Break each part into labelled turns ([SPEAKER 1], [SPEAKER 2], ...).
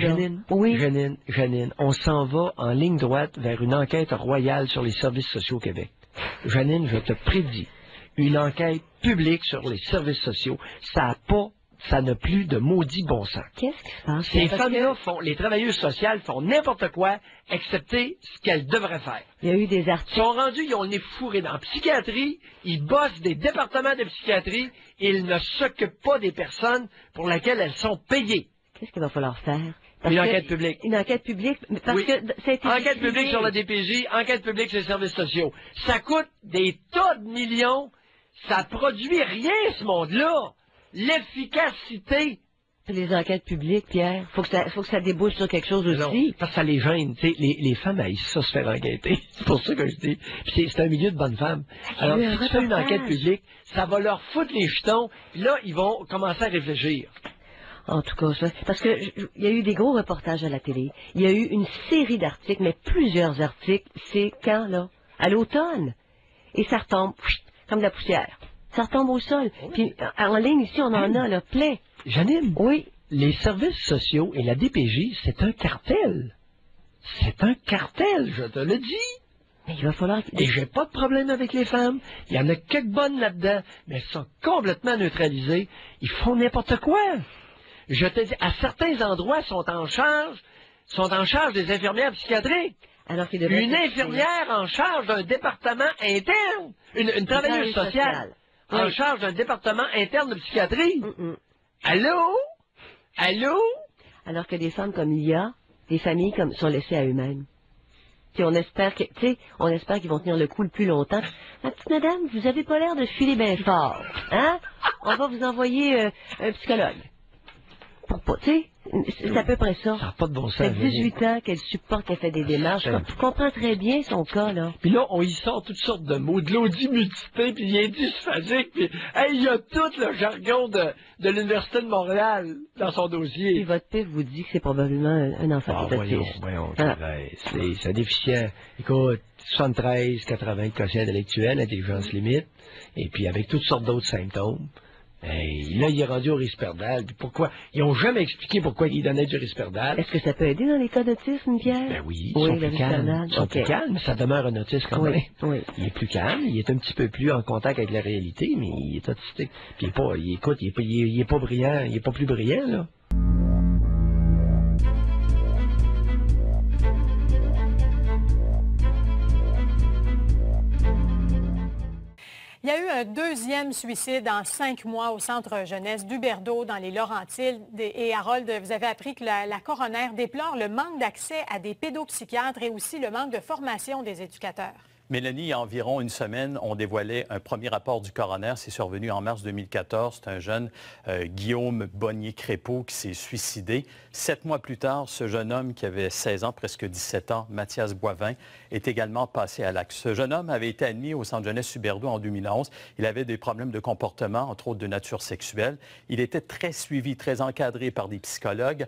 [SPEAKER 1] Janine,
[SPEAKER 2] Oui.
[SPEAKER 1] Janine, on s'en va en ligne droite vers une enquête royale sur les services sociaux au Québec. Janine, je te prédis, une enquête publique sur les services sociaux, ça n'a plus de maudit bon sens.
[SPEAKER 2] Qu'est-ce qui se passe?
[SPEAKER 1] Ces femmes-là les travailleuses sociales font n'importe quoi, excepté ce qu'elles devraient faire.
[SPEAKER 2] Il y a eu des articles.
[SPEAKER 1] Ils sont rendus, ils ont le nez fourré dans la psychiatrie, ils bossent des départements de psychiatrie, et ils ne s'occupent pas des personnes pour lesquelles elles sont payées.
[SPEAKER 2] Qu'est-ce qu'il va falloir faire?
[SPEAKER 1] Une enquête publique.
[SPEAKER 2] Une enquête publique, parce
[SPEAKER 1] Oui.
[SPEAKER 2] que ça a été
[SPEAKER 1] Enquête
[SPEAKER 2] décidé.
[SPEAKER 1] publique sur la DPJ, enquête publique sur les services sociaux. Ça coûte des tas de millions, ça produit rien, ce monde-là. L'efficacité.
[SPEAKER 2] Les enquêtes publiques, Pierre, faut que ça débouche sur quelque chose
[SPEAKER 1] Non,
[SPEAKER 2] aussi.
[SPEAKER 1] parce que ça les gêne. Tu sais, les femmes haïssent ça se faire enquêter. C'est pour ça que je dis. Puis c'est un milieu de bonnes femmes. Alors, si tu fais une enquête publique, ça va leur foutre les jetons, puis là, ils vont commencer à réfléchir.
[SPEAKER 2] En tout cas, parce que il y a eu des gros reportages à la télé. Il y a eu une série d'articles, mais plusieurs articles. C'est quand, là? À l'automne. Et ça retombe, comme de la poussière. Ça retombe au sol. Puis, en ligne, ici, on en a, là, plein.
[SPEAKER 1] Janine,
[SPEAKER 2] Oui.
[SPEAKER 1] les services sociaux et la DPJ, c'est un cartel. C'est un cartel, je te le dis.
[SPEAKER 2] Mais il va falloir...
[SPEAKER 1] Et j'ai pas de problème avec les femmes. Il y en a quelques bonnes là-dedans, mais elles sont complètement neutralisées. Ils font n'importe quoi. Je te dis, à certains endroits, sont en charge des infirmières psychiatriques.
[SPEAKER 2] Alors qu'il
[SPEAKER 1] Une infirmière en charge d'un département interne. Une travailleuse sociale. En charge d'un département interne de psychiatrie. Allô? Allô?
[SPEAKER 2] Alors que des femmes comme Lia, des familles comme sont laissées à eux-mêmes. Puis on espère qu'ils vont tenir le coup le plus longtemps. Ma petite madame, vous avez pas l'air de filer bien fort. Hein? On va vous envoyer un psychologue. Tu sais, c'est à peu près ça.
[SPEAKER 1] Ça n'a pas de bon sens.
[SPEAKER 2] Ça fait 18 ans qu'elle supporte, qu'elle fait des démarches. Je comprends très bien son cas, là.
[SPEAKER 1] Puis là, on y sort toutes sortes de mots, de l'audimutité, puis il est dysphasique, puis hey, il y a tout le jargon de l'Université de Montréal dans son dossier.
[SPEAKER 2] Et votre père vous dit que c'est probablement un enfant qui est autiste.
[SPEAKER 1] Voyons, c'est déficient. Écoute, 73, 80 quotient intellectuel, intelligence limite, et puis avec toutes sortes d'autres symptômes. Hey, là, il est rendu au Risperdal. Puis pourquoi? Ils n'ont jamais expliqué pourquoi il donnait du Risperdal.
[SPEAKER 2] Est-ce que ça peut aider dans les cas d'autisme, Pierre?
[SPEAKER 1] Ben oui, ils sont plus calmes. Ils sont plus calmes, mais ça demeure un autiste quand même.
[SPEAKER 2] Oui.
[SPEAKER 1] Il est plus calme, il est un petit peu plus en contact avec la réalité, mais il est autistique. Puis il est pas brillant, il est pas plus brillant, là.
[SPEAKER 3] Il y a eu un deuxième suicide en 5 mois au centre jeunesse d'Huberdeau dans les Laurentides. Et Harold, vous avez appris que la coroner déplore le manque d'accès à des pédopsychiatres et aussi le manque de formation des éducateurs.
[SPEAKER 4] Mélanie, il y a environ une semaine, on dévoilait un premier rapport du coroner. C'est survenu en mars 2014. C'est un jeune, Guillaume Bonnier-Crépeau, qui s'est suicidé. 7 mois plus tard, ce jeune homme qui avait 16 ans, presque 17 ans, Mathias Boivin, est également passé à l'acte. Ce jeune homme avait été admis au centre jeunesse Huberdeau en 2011. Il avait des problèmes de comportement, entre autres de nature sexuelle. Il était très suivi, très encadré par des psychologues.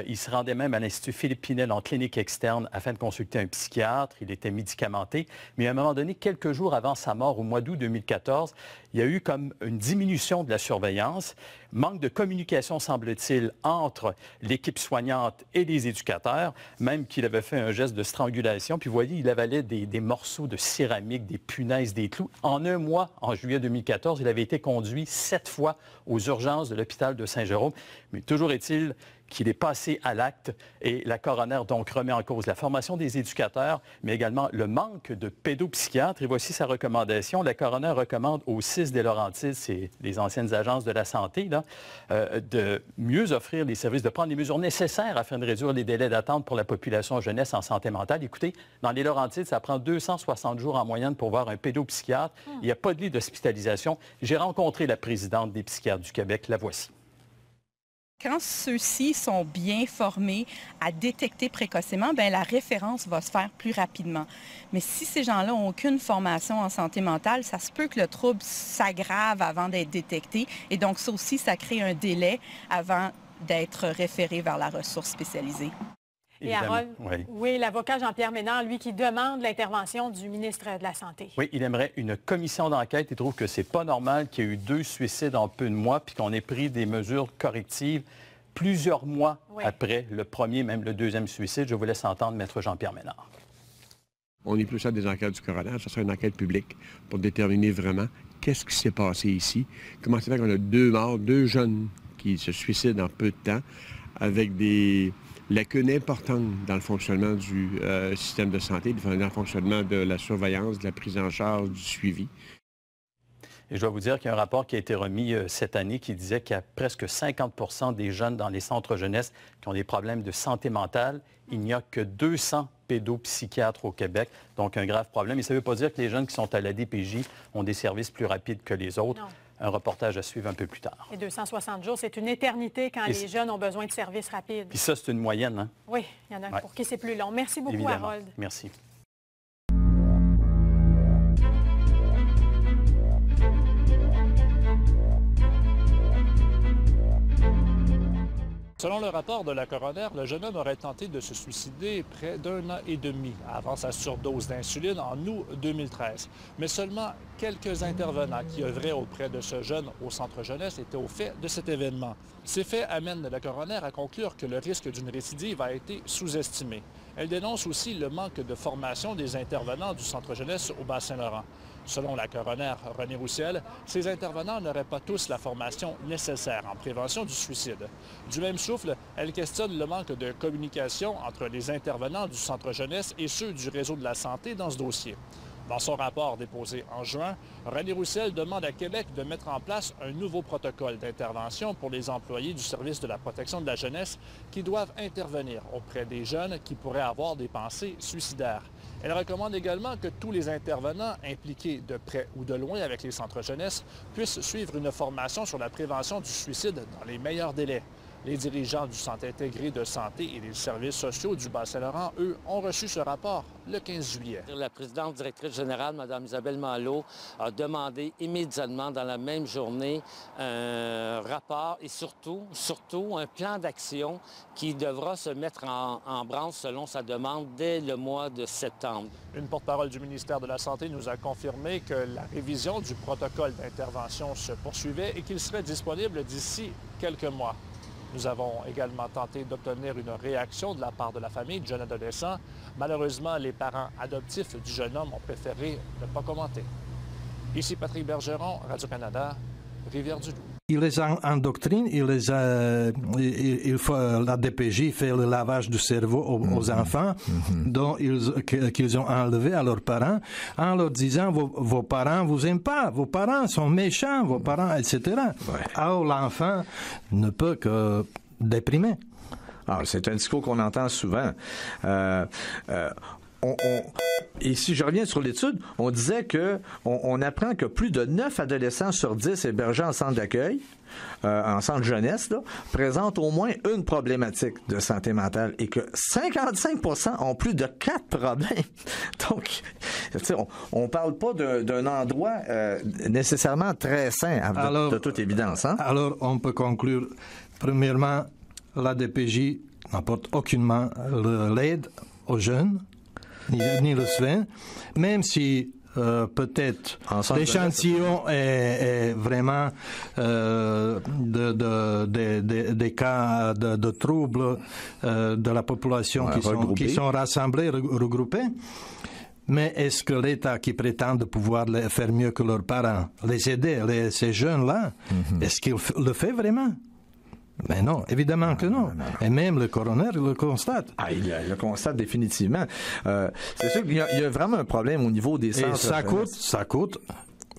[SPEAKER 4] Il se rendait même à l'Institut Philippe Pinel en clinique externe afin de consulter un psychiatre. Il était médicamenté. Mais à un moment donné, quelques jours avant sa mort, au mois d'août 2014, il y a eu comme une diminution de la surveillance, manque de communication, semble-t-il, entre l'équipe soignante et les éducateurs, même qu'il avait fait un geste de strangulation. Puis vous voyez, il avalait des morceaux de céramique, des punaises, des clous. En un mois, en juillet 2014, il avait été conduit 7 fois aux urgences de l'hôpital de Saint-Jérôme. Mais toujours est-il qu'il est passé à l'acte et la coroner donc remet en cause la formation des éducateurs, mais également le manque de pédopsychiatres. Et voici sa recommandation. La coroner recommande aux 6 des Laurentides, c'est les anciennes agences de la santé, là, de mieux offrir les services, de prendre les mesures nécessaires afin de réduire les délais d'attente pour la population jeunesse en santé mentale. Écoutez, dans les Laurentides, ça prend 260 jours en moyenne pour voir un pédopsychiatre. Il n'y a pas de lit d'hospitalisation. J'ai rencontré la présidente des psychiatres du Québec. La voici.
[SPEAKER 5] Quand ceux-ci sont bien formés à détecter précocement, bien, la référence va se faire plus rapidement. Mais si ces gens-là n'ont aucune formation en santé mentale, ça se peut que le trouble s'aggrave avant d'être détecté. Et donc, ça aussi, ça crée un délai avant d'être référé vers la ressource spécialisée.
[SPEAKER 3] Et Harold, oui, l'avocat Jean-Pierre Ménard, lui, qui demande l'intervention du ministre de la Santé.
[SPEAKER 4] Oui, il aimerait une commission d'enquête. Il trouve que c'est pas normal qu'il y ait eu 2 suicides en peu de mois puis qu'on ait pris des mesures correctives plusieurs mois
[SPEAKER 3] Oui.
[SPEAKER 4] après le premier, même le deuxième suicide. Je vous laisse entendre Maître Jean-Pierre Ménard.
[SPEAKER 6] On n'est plus à des enquêtes du coroner, ça sera une enquête publique pour déterminer vraiment qu'est-ce qui s'est passé ici. Comment c'est fait qu'on a 2 morts, 2 jeunes qui se suicident en peu de temps, avec des lacunes importantes dans le fonctionnement du système de santé, dans le fonctionnement de la surveillance, de la prise en charge, du suivi.
[SPEAKER 4] Et je dois vous dire qu'il y a un rapport qui a été remis cette année qui disait qu'il y a presque 50 des jeunes dans les centres jeunesse qui ont des problèmes de santé mentale. Il n'y a que 200 pédopsychiatres au Québec, donc un grave problème. Et ça ne veut pas dire que les jeunes qui sont à la DPJ ont des services plus rapides que les autres.
[SPEAKER 3] Non.
[SPEAKER 4] Un reportage à suivre un peu plus tard.
[SPEAKER 3] Et 260 jours, c'est une éternité quand les jeunes ont besoin de services rapides.
[SPEAKER 4] Puis ça, c'est une moyenne, hein?
[SPEAKER 3] Oui, il y en a pour qui c'est plus long. Merci beaucoup,
[SPEAKER 4] Évidemment.
[SPEAKER 3] Harold.
[SPEAKER 4] Merci.
[SPEAKER 7] Selon le rapport de la coroner, le jeune homme aurait tenté de se suicider près d'1 an et demi avant sa surdose d'insuline en août 2013. Mais seulement quelques intervenants qui œuvraient auprès de ce jeune au centre jeunesse étaient au fait de cet événement. Ces faits amènent la coroner à conclure que le risque d'une récidive a été sous-estimé. Elle dénonce aussi le manque de formation des intervenants du centre jeunesse au Bas-Saint-Laurent. Selon la coroner René Roussel, ces intervenants n'auraient pas tous la formation nécessaire en prévention du suicide. Du même souffle, elle questionne le manque de communication entre les intervenants du centre jeunesse et ceux du réseau de la santé dans ce dossier. Dans son rapport déposé en juin, René Roussel demande à Québec de mettre en place un nouveau protocole d'intervention pour les employés du service de la protection de la jeunesse qui doivent intervenir auprès des jeunes qui pourraient avoir des pensées suicidaires. Elle recommande également que tous les intervenants impliqués de près ou de loin avec les centres jeunesse puissent suivre une formation sur la prévention du suicide dans les meilleurs délais. Les dirigeants du Centre intégré de santé et des services sociaux du Bas-Saint-Laurent, eux, ont reçu ce rapport le 15 juillet.
[SPEAKER 8] La présidente directrice générale, Mme Isabelle Malo, a demandé immédiatement dans la même journée un rapport et surtout un plan d'action qui devra se mettre en branle selon sa demande dès le mois de septembre.
[SPEAKER 7] Une porte-parole du ministère de la Santé nous a confirmé que la révision du protocole d'intervention se poursuivait et qu'il serait disponible d'ici quelques mois. Nous avons également tenté d'obtenir une réaction de la part de la famille du jeune adolescent. Malheureusement, les parents adoptifs du jeune homme ont préféré ne pas commenter. Ici Patrick Bergeron, Radio-Canada, Rivière-du-Loup.
[SPEAKER 9] Il les endoctrine, la DPJ fait le lavage du cerveau aux enfants qu'ils ont enlevés à leurs parents en leur disant vos parents vous aiment pas, vos parents sont méchants, vos parents, etc. Ouais. Alors l'enfant ne peut que déprimer.
[SPEAKER 10] Alors, c'est un discours qu'on entend souvent. Et si je reviens sur l'étude, on disait on apprend que plus de 9 adolescents sur 10 hébergés en centre d'accueil, en centre jeunesse, là, présentent au moins une problématique de santé mentale et que 55% ont plus de 4 problèmes. Donc, on parle pas d'un endroit nécessairement très sain, de toute évidence. Hein?
[SPEAKER 9] Alors, on peut conclure, premièrement, la DPJ n'apporte aucunement l'aide aux jeunes, ni le soin, même si peut-être l'échantillon est vraiment des cas de troubles de la population qui sont rassemblés, regroupés. Mais est-ce que l'État qui prétend de pouvoir faire mieux que leurs parents, les aider, ces jeunes-là, est-ce qu'il le fait vraiment? Mais non, évidemment que non. Et même le coroner le constate.
[SPEAKER 10] Ah, il le constate définitivement. C'est sûr qu'il y a vraiment un problème au niveau des centres.
[SPEAKER 9] Et ça coûte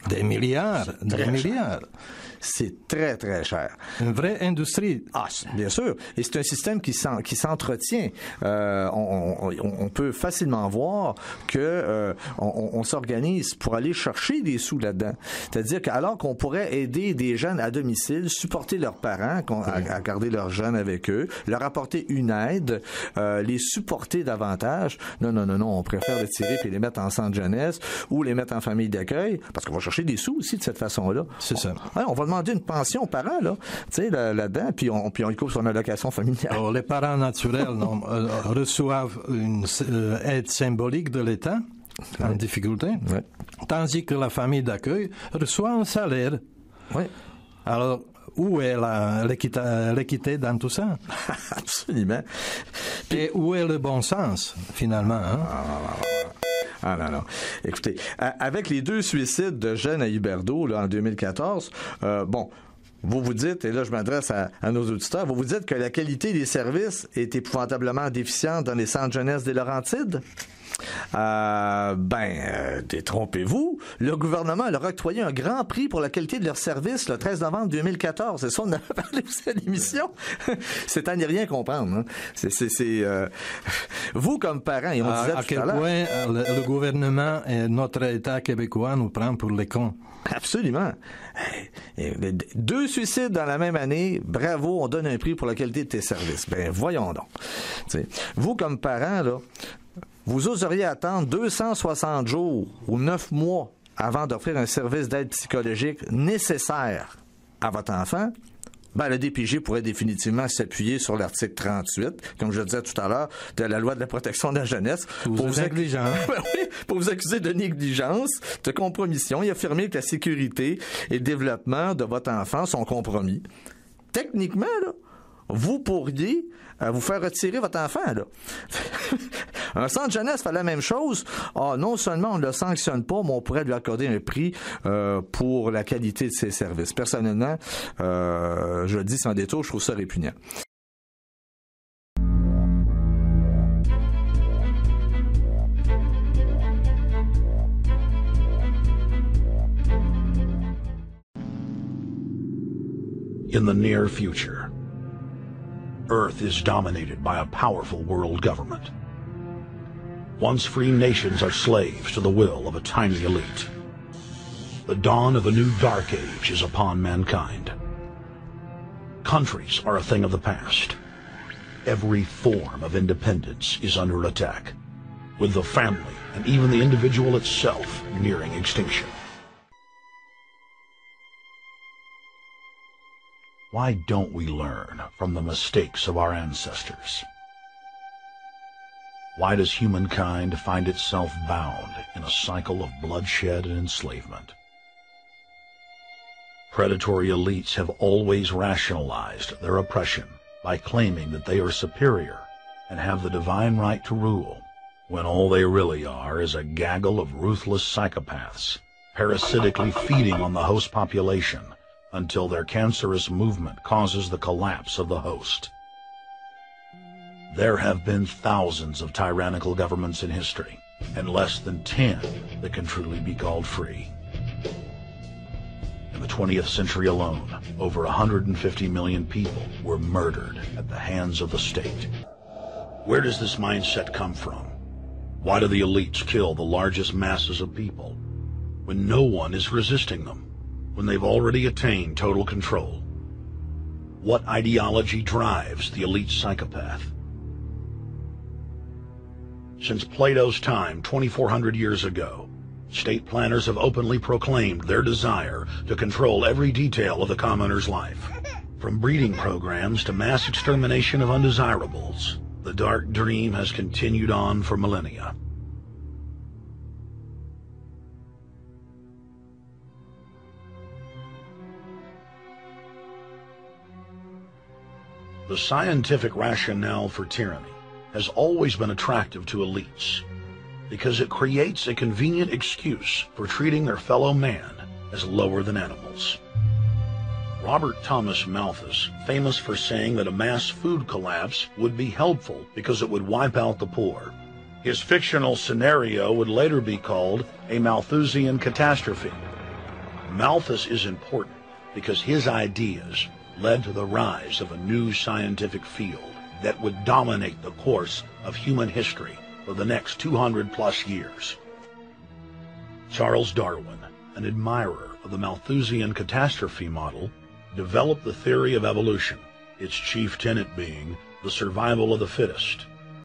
[SPEAKER 9] des milliards, C'est très, très cher. Une vraie industrie.
[SPEAKER 10] Ah, bien sûr. Et c'est un système qui s'entretient. On peut facilement voir que on s'organise pour aller chercher des sous là-dedans. C'est-à-dire qu'alors qu'on pourrait aider des jeunes à domicile, supporter leurs parents, à garder leurs jeunes avec eux, leur apporter une aide, les supporter davantage. Non, on préfère les tirer puis les mettre en centre jeunesse ou les mettre en famille d'accueil parce qu'on va chercher des sous aussi de cette façon-là.
[SPEAKER 9] C'est ça.
[SPEAKER 10] On va demander une pension aux parents, là, tu sais, là-dedans, puis on y coupe son allocation familiale.
[SPEAKER 9] Alors, les parents naturels reçoivent une aide symbolique de l'État en difficulté, tandis que la famille d'accueil reçoit un salaire.
[SPEAKER 10] Oui.
[SPEAKER 9] Alors, où est l'équité dans tout ça?
[SPEAKER 10] Absolument.
[SPEAKER 9] Et où est le bon sens, finalement? Hein?
[SPEAKER 10] Ah non. Écoutez, avec les 2 suicides de jeunes à Huberdeau là, en 2014, vous vous dites, et là je m'adresse à nos auditeurs, vous vous dites que la qualité des services est épouvantablement déficiente dans les centres jeunesse des Laurentides? Détrompez-vous. Le gouvernement leur a octroyé un grand prix pour la qualité de leurs services le 13 novembre 2014. C'est ça, on en a parlé aussi à l'émission. C'est à n'y rien comprendre. Hein. Vous, comme parents, et on disait
[SPEAKER 9] à
[SPEAKER 10] tout à l'heure...
[SPEAKER 9] À quel point le gouvernement et notre État québécois nous prend pour les cons.
[SPEAKER 10] Absolument. 2 suicides dans la même année, bravo, on donne un prix pour la qualité de tes services. Voyons donc. T'sais, vous, comme parents, là, vous oseriez attendre 260 jours ou 9 mois avant d'offrir un service d'aide psychologique nécessaire à votre enfant? Le DPJ pourrait définitivement s'appuyer sur l'article 38, comme je le disais tout à l'heure, de la loi de la protection de la jeunesse. Pour vous accuser de négligence, de compromission et affirmer que la sécurité et le développement de votre enfant sont compromis. Techniquement, là, vous pourriez vous faire retirer votre enfant, là. Un centre jeunesse fait la même chose. Non seulement on ne le sanctionne pas, mais on pourrait lui accorder un prix pour la qualité de ses services. Personnellement, je le dis sans détour, je trouve ça répugnant.
[SPEAKER 11] In the near future, Earth is dominated by a powerful world government. Once free nations are slaves to the will of a tiny elite. The dawn of a new dark age is upon mankind. Countries are a thing of the past. Every form of independence is under attack, with the family and even the individual itself nearing extinction. Why don't we learn from the mistakes of our ancestors? Why does humankind find itself bound in a cycle of bloodshed and enslavement? Predatory elites have always rationalized their oppression by claiming that they are superior and have the divine right to rule, when all they really are is a gaggle of ruthless psychopaths, parasitically feeding on the host population until their cancerous movement causes the collapse of the host. There have been thousands of tyrannical governments in history, and less than 10 that can truly be called free. In the 20th century alone, over 150 million people were murdered at the hands of the state. Where does this mindset come from? Why do the elites kill the largest masses of people when no one is resisting them, when they've already attained total control? What ideology drives the elite psychopath? Since Plato's time, 2,400 years ago, state planners have openly proclaimed their desire to control every detail of the commoner's life. From breeding programs to mass extermination of undesirables, the dark dream has continued on for millennia. The scientific rationale for tyranny has always been attractive to elites because it creates a convenient excuse for treating their fellow man as lower than animals. Robert Thomas Malthus, famous for saying that a mass food collapse would be helpful because it would wipe out the poor. His fictional scenario would later be called a Malthusian catastrophe. Malthus is important because his ideas led to the rise of a new scientific field that would dominate the course of human history for the next 200+ years. Charles Darwin, an admirer of the Malthusian catastrophe model, developed the theory of evolution, its chief tenet being the survival of the fittest.